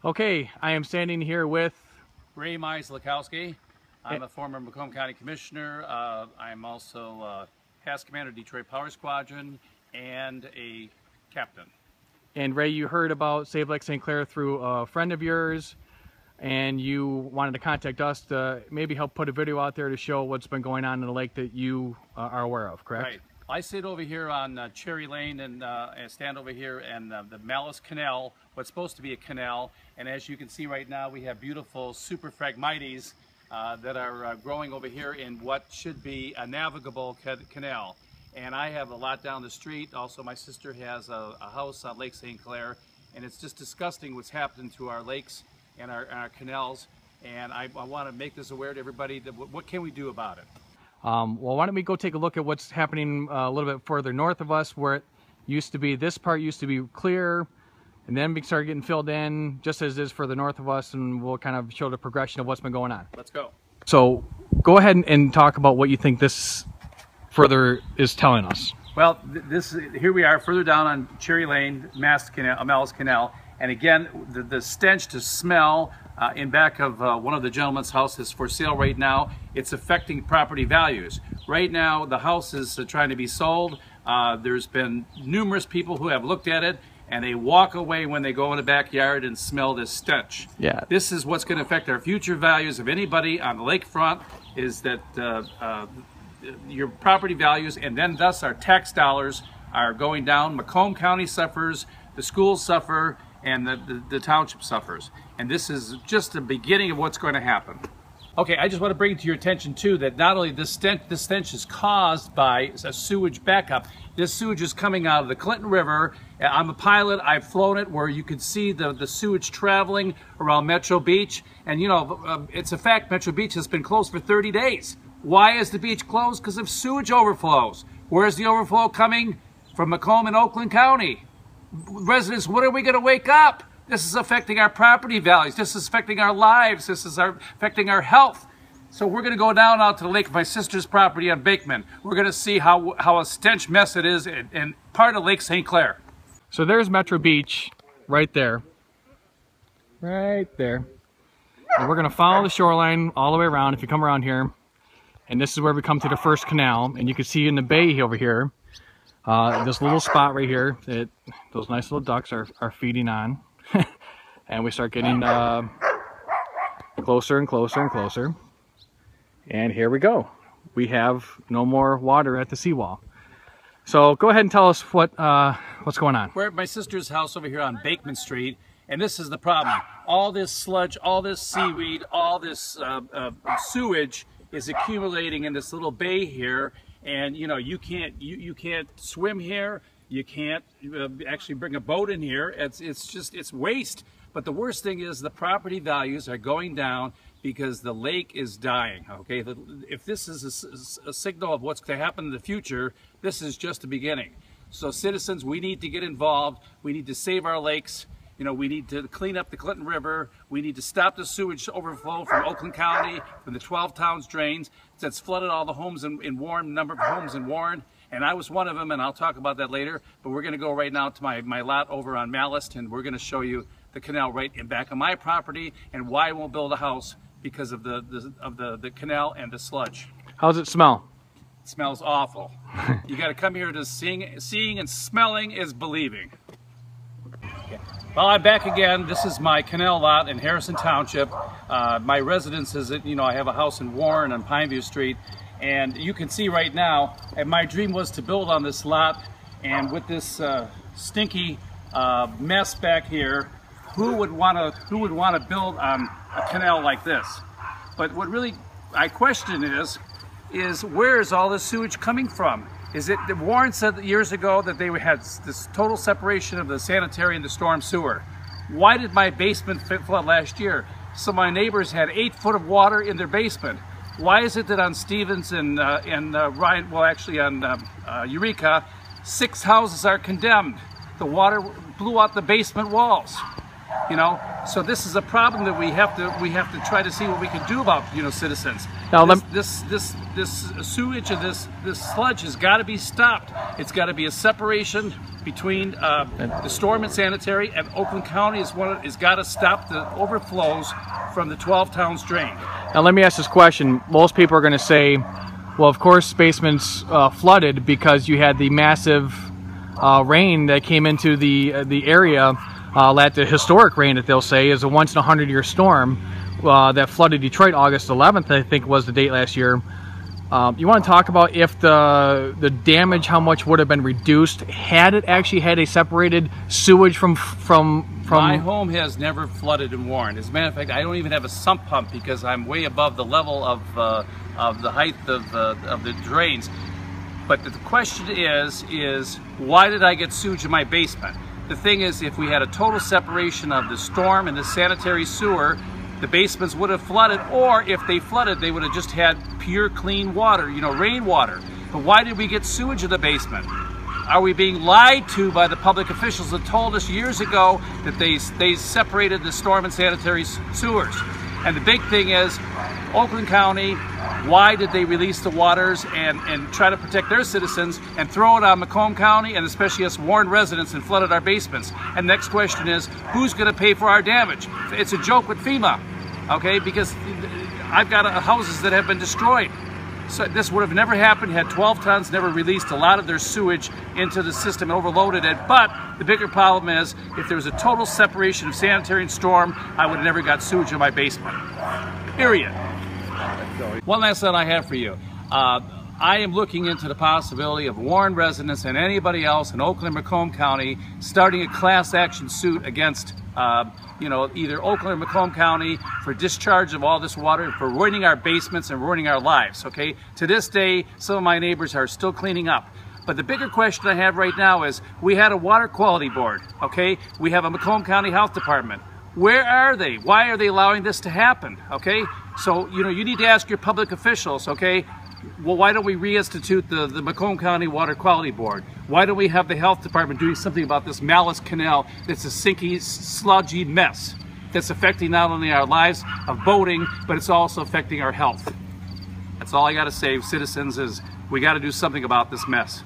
Okay, I am standing here with Ray Lakowski. I'm a former Macomb County Commissioner. I'm also past commander of Detroit Power Squadron and a captain. And Ray, you heard about Save Lake St. Clair through a friend of yours, and you wanted to contact us to maybe help put a video out there to show what's been going on in the lake that you are aware of, correct? Right. I sit over here on Cherry Lane and stand over here and the Malice Canal, what's supposed to be a canal, and as you can see right now we have beautiful super phragmites that are growing over here in what should be a navigable canal. And I have a lot down the street. Also my sister has a house on Lake St. Clair, and it's just disgusting what's happened to our lakes and our canals, and I want to make this aware to everybody that what can we do about it. Well, why don't we go take a look at what's happening a little bit further north of us, where it used to be, this part used to be clear, and then we started getting filled in just as it is further north of us, and we'll kind of show the progression of what's been going on. Let's go. So go ahead and talk about what you think this further is telling us. Well, here we are further down on Cherry Lane, Malice Canal, and again, the stench, the smell in back of one of the gentleman's house is for sale right now. It's affecting property values. Right now, the house is trying to be sold. There's been numerous people who have looked at it, and they walk away when they go in the backyard and smell this stench. Yeah. This is what's going to affect our future values of anybody on the lakefront, is that your property values, and then thus our tax dollars are going down. Macomb County suffers, the schools suffer, and the township suffers. And this is just the beginning of what's going to happen. Okay, I just want to bring it to your attention too that not only this stench is caused by a sewage backup, this sewage is coming out of the Clinton River. I'm a pilot, I've flown it where you could see the sewage traveling around Metro Beach. And you know, it's a fact, Metro Beach has been closed for 30 days. Why is the beach closed? Because of sewage overflows. Where's the overflow coming? From Macomb and Oakland County. Residents, when are we going to wake up? This is affecting our property values. This is affecting our lives. This is affecting our health. So we're going to go down out to the lake, my sister's property on Bakeman. We're going to see how a stench mess it is in part of Lake St. Clair. So there's Metro Beach right there. Right there. And we're going to follow the shoreline all the way around if you come around here. And this is where we come to the first canal. And you can see in the bay over here, this little spot right here that those nice little ducks are feeding on. And we start getting closer and closer and closer. And here we go. We have no more water at the seawall. So go ahead and tell us what's going on. We're at my sister's house over here on Bakeman Street, and this is the problem. All this sludge, all this seaweed, all this sewage is accumulating in this little bay here. And you know, you can't swim here. You can't actually bring a boat in here. It's waste. But the worst thing is the property values are going down because the lake is dying. Okay, if this is a signal of what's going to happen in the future, this is just the beginning. So citizens, we need to get involved. We need to save our lakes. You know, we need to clean up the Clinton River. We need to stop the sewage overflow from Oakland County, from the 12 towns drains that's flooded all the homes in Warren, number of homes in Warren. And I was one of them, and I'll talk about that later. But we're going to go right now to my lot over on Malice, and we're going to show you the canal right in back of my property and why I won't build a house because of the canal and the sludge. How does it smell? It smells awful. You got to come here to seeing and smelling is believing. Well, I'm back again. This is my canal lot in Harrison Township. My residence is, you know, I have a house in Warren on Pineview Street, and you can see right now, and my dream was to build on this lot, and with this stinky mess back here, who would want to build on a canal like this? But what really I question is where is all this sewage coming from? Is it, Warren said years ago that they had this total separation of the sanitary and the storm sewer. Why did my basement flood last year? So my neighbors had 8 foot of water in their basement. Why is it that on Stevens and Ryan, well actually on Eureka, 6 houses are condemned? The water blew out the basement walls. You know, so this is a problem that we have to try to see what we can do about, you know, citizens. Now, This sewage and this sludge has got to be stopped. It's got to be a separation between the storm and sanitary, and Oakland County has got to stop the overflows from the 12 towns drain. Now let me ask this question. Most people are going to say, well, of course basements flooded because you had the massive rain that came into the area. The historic rain that they'll say is a once in a 100-year storm that flooded Detroit August 11th, I think was the date last year. You want to talk about if the damage, how much would have been reduced had it actually had a separated sewage from My home has never flooded in Warren. As a matter of fact, I don't even have a sump pump because I'm way above the level of the height of the drains. But the question is why did I get sewage in my basement? The thing is, if we had a total separation of the storm and the sanitary sewer, the basements would have flooded, or if they flooded, they would have just had pure clean water, you know, rainwater. But why did we get sewage in the basement? Are we being lied to by the public officials that told us years ago that they separated the storm and sanitary sewers? And the big thing is, Oakland County, why did they release the waters and try to protect their citizens and throw it on Macomb County and especially us Warren residents and flooded our basements? And next question is, who's going to pay for our damage? It's a joke with FEMA, okay? Because I've got houses that have been destroyed. So this would have never happened had 12 tons never released a lot of their sewage into the system and overloaded it. But the bigger problem is, if there was a total separation of sanitary and storm, I would have never got sewage in my basement. Period. One last thought I have for you. I am looking into the possibility of Warren residents and anybody else in Oakland and Macomb County starting a class action suit against you know, either Oakland or Macomb County for discharge of all this water, for ruining our basements and ruining our lives, okay? To this day, some of my neighbors are still cleaning up. But the bigger question I have right now is, we had a water quality board, okay? We have a Macomb County Health Department. Where are they? Why are they allowing this to happen, okay? So, you know, you need to ask your public officials, okay? Well, why don't we reinstitute the Macomb County Water Quality Board? Why don't we have the health department doing something about this Malice Canal that's a sinky, sludgy mess that's affecting not only our lives of boating, but it's also affecting our health. That's all I got to say, citizens, is we got to do something about this mess.